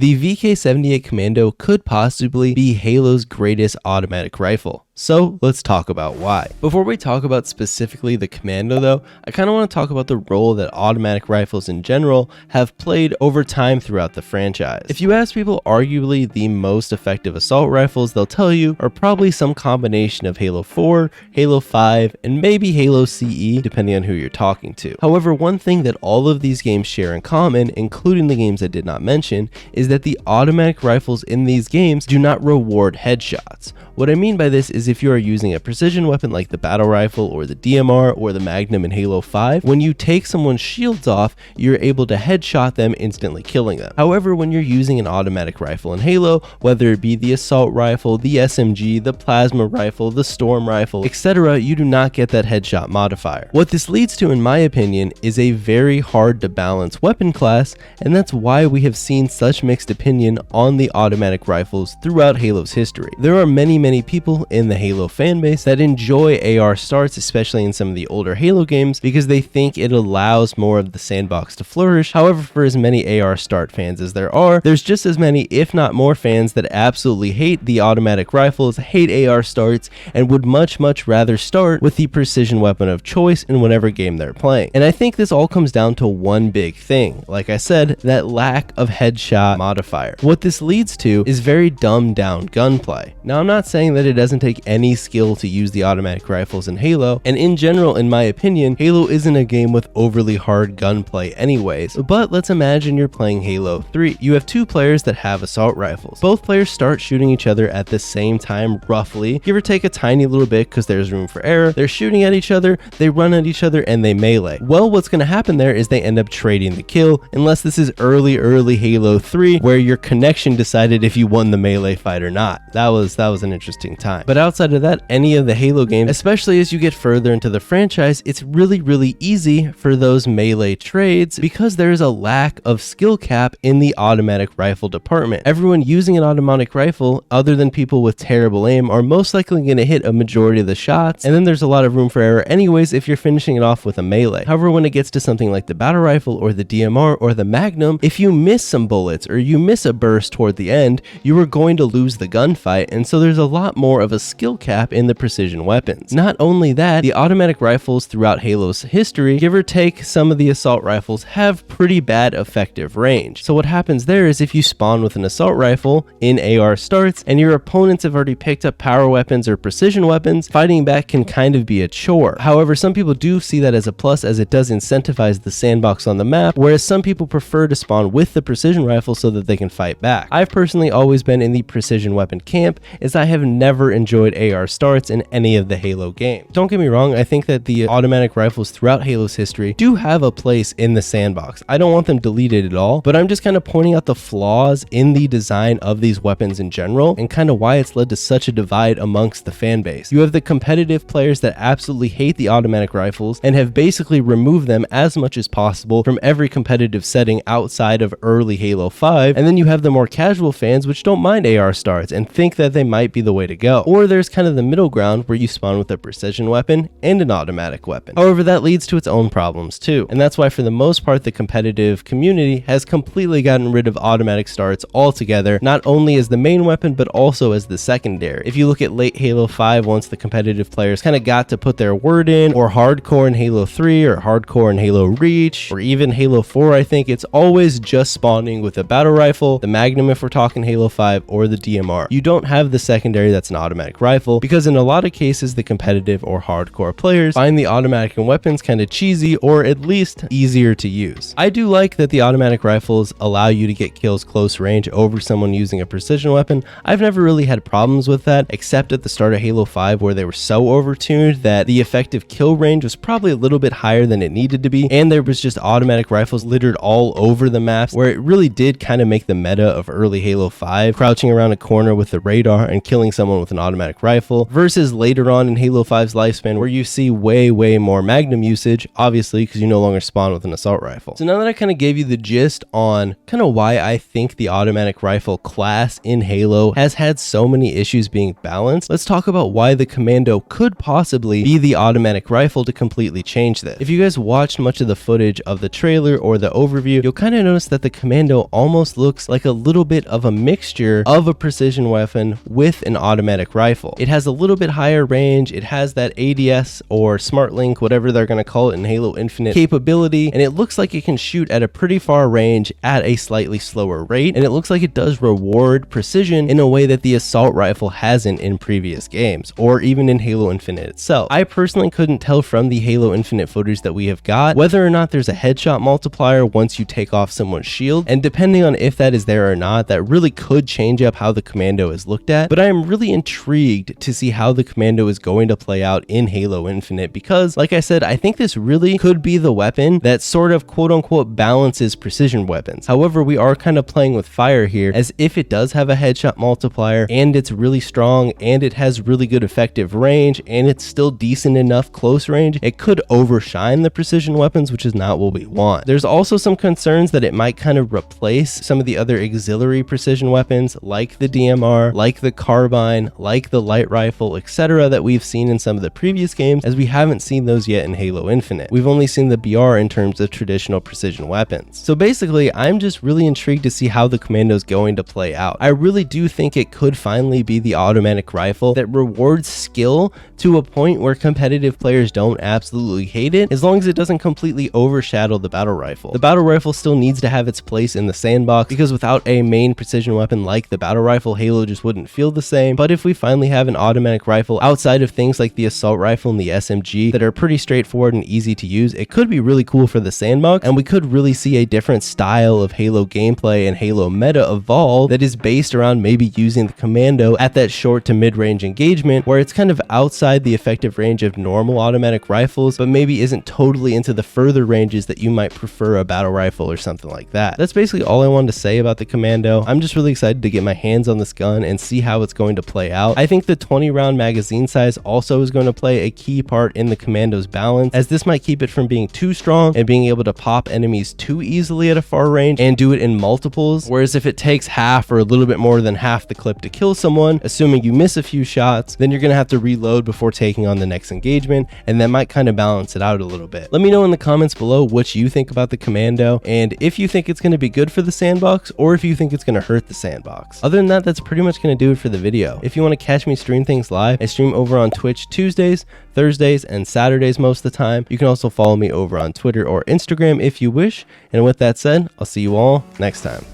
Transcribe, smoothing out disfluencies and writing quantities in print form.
the VK78 Commando could possibly be Halo's greatest automatic rifle. So let's talk about why. Before we talk about specifically the Commando though, I kind of want to talk about the role that automatic rifles in general have played over time throughout the franchise. If you ask people, arguably the most effective assault rifles they'll tell you are probably some combination of Halo 4, Halo 5, and maybe Halo CE depending on who you're talking to. However, one thing that all of these games share in common, including the games I did not mention, is that the automatic rifles in these games do not reward headshots. What I mean by this is if you are using a precision weapon like the battle rifle or the DMR or the Magnum in Halo 5, when you take someone's shields off, you're able to headshot them, instantly killing them. However, when you're using an automatic rifle in Halo, whether it be the assault rifle, the SMG, the plasma rifle, the storm rifle, etc., you do not get that headshot modifier. What this leads to, in my opinion, is a very hard to balance weapon class, and that's why we have seen such mixed opinion on the automatic rifles throughout Halo's history. There are many people in the Halo fanbase that enjoy AR starts, especially in some of the older Halo games, because they think it allows more of the sandbox to flourish. However, for as many AR start fans as there are, there's just as many, if not more, fans that absolutely hate the automatic rifles, hate AR starts, and would much rather start with the precision weapon of choice in whatever game they're playing. And I think this all comes down to one big thing. Like I said, that lack of headshot modifier. What this leads to is very dumbed down gunplay. Now, I'm not saying that it doesn't take any skill to use the automatic rifles in Halo, and in general, in my opinion, Halo isn't a game with overly hard gunplay anyways, but let's imagine you're playing Halo 3. You have two players that have assault rifles. Both players start shooting each other at the same time, roughly, give or take a tiny little bit because there's room for error. They're shooting at each other, they run at each other, and they melee. Well, what's going to happen there is they end up trading the kill, unless this is early Halo 3, where your connection decided if you won the melee fight or not. That was an interesting time. But outside of that, any of the Halo games, especially as you get further into the franchise, it's really easy for those melee trades because there's a lack of skill cap in the automatic rifle department. Everyone using an automatic rifle, other than people with terrible aim, are most likely going to hit a majority of the shots, and then there's a lot of room for error anyways if you're finishing it off with a melee. However, when it gets to something like the battle rifle or the DMR or the Magnum, if you miss some bullets or you miss a burst toward the end, you are going to lose the gunfight, and so there's a lot more of a skill cap in the precision weapons. Not only that, the automatic rifles throughout Halo's history, give or take some of the assault rifles, have pretty bad effective range. So what happens there is if you spawn with an assault rifle in AR starts and your opponents have already picked up power weapons or precision weapons, fighting back can kind of be a chore. However, some people do see that as a plus, as it does incentivize the sandbox on the map, whereas some people prefer to spawn with the precision rifle so that they can fight back. I've personally always been in the precision weapon camp, as I have never enjoyed AR starts in any of the Halo games. Don't get me wrong, I think that the automatic rifles throughout Halo's history do have a place in the sandbox. I don't want them deleted at all, but I'm just kind of pointing out the flaws in the design of these weapons in general and kind of why it's led to such a divide amongst the fan base. You have the competitive players that absolutely hate the automatic rifles and have basically removed them as much as possible from every competitive setting outside of early Halo 5, and then you have the more casual fans which don't mind AR starts and think that they might be the way to go. Or there's kind of the middle ground where you spawn with a precision weapon and an automatic weapon. However, that leads to its own problems too, and that's why for the most part the competitive community has completely gotten rid of automatic starts altogether, not only as the main weapon but also as the secondary. If you look at late Halo 5, once the competitive players kind of got to put their word in, or hardcore in Halo 3, or hardcore in Halo Reach, or even Halo 4, I think it's always just spawning with a battle rifle, the Magnum if we're talking Halo 5, or the DMR. You don't have the secondary that's an automatic rifle, because in a lot of cases the competitive or hardcore players find the automatic and weapons kind of cheesy, or at least easier to use. I do like that the automatic rifles allow you to get kills close range over someone using a precision weapon. I've never really had problems with that, except at the start of Halo 5 where they were so overtuned that the effective kill range was probably a little bit higher than it needed to be, and there was just automatic rifles littered all over the maps, where it really did kind of make the meta of early Halo 5, crouching around a corner with the radar and killing killing someone with an automatic rifle, versus later on in Halo 5's lifespan where you see way more Magnum usage, obviously because you no longer spawn with an assault rifle. So now that I kind of gave you the gist on kind of why I think the automatic rifle class in Halo has had so many issues being balanced, let's talk about why the Commando could possibly be the automatic rifle to completely change this. If you guys watched much of the footage of the trailer or the overview, you'll kind of notice that the Commando almost looks like a little bit of a mixture of a precision weapon with an automatic rifle. It has a little bit higher range, it has that ADS or Smart Link, whatever they're going to call it in Halo Infinite capability, and it looks like it can shoot at a pretty far range at a slightly slower rate, and it looks like it does reward precision in a way that the assault rifle hasn't in previous games, or even in Halo Infinite itself. I personally couldn't tell from the Halo Infinite footage that we have got whether or not there's a headshot multiplier once you take off someone's shield, and depending on if that is there or not, that really could change up how the Commando is looked at. But I am really intrigued to see how the Commando is going to play out in Halo Infinite, because like I said, I think this really could be the weapon that sort of quote unquote balances precision weapons. However, we are kind of playing with fire here, as if it does have a headshot multiplier and it's really strong and it has really good effective range and it's still decent enough close range, it could overshine the precision weapons, which is not what we want. There's also some concerns that it might kind of replace some of the other auxiliary precision weapons like the DMR, like the carbine, like the light rifle, etc. that we've seen in some of the previous games, as we haven't seen those yet in Halo Infinite. We've only seen the BR in terms of traditional precision weapons. So basically, I'm just really intrigued to see how the Commando is going to play out. I really do think it could finally be the automatic rifle that rewards skill to a point where competitive players don't absolutely hate it, as long as it doesn't completely overshadow the battle rifle. The battle rifle still needs to have its place in the sandbox, because without a main precision weapon like the battle rifle, Halo just wouldn't feel the same. But if we finally have an automatic rifle outside of things like the assault rifle and the SMG that are pretty straightforward and easy to use, it could be really cool for the sandbox, and we could really see a different style of Halo gameplay and Halo meta evolve that is based around maybe using the Commando at that short to mid-range engagement, where it's kind of outside the effective range of normal automatic rifles, but maybe isn't totally into the further ranges that you might prefer a battle rifle or something like that. That's basically all I wanted to say about the Commando. I'm just really excited to get my hands on this gun and see how it's going to play out. I think the 20 round magazine size also is going to play a key part in the Commando's balance, as this might keep it from being too strong and being able to pop enemies too easily at a far range and do it in multiples. Whereas if it takes half or a little bit more than half the clip to kill someone, assuming you miss a few shots, then you're going to have to reload before taking on the next engagement, and that might kind of balance it out a little bit. Let me know in the comments below what you think about the Commando, and if you think it's going to be good for the sandbox or if you think it's going to hurt the sandbox. Other than that, that's pretty much going to do it for the video. If you want to catch me stream things live, I stream over on Twitch Tuesdays, Thursdays, and Saturdays most of the time. You can also follow me over on Twitter or Instagram if you wish. And with that said, I'll see you all next time.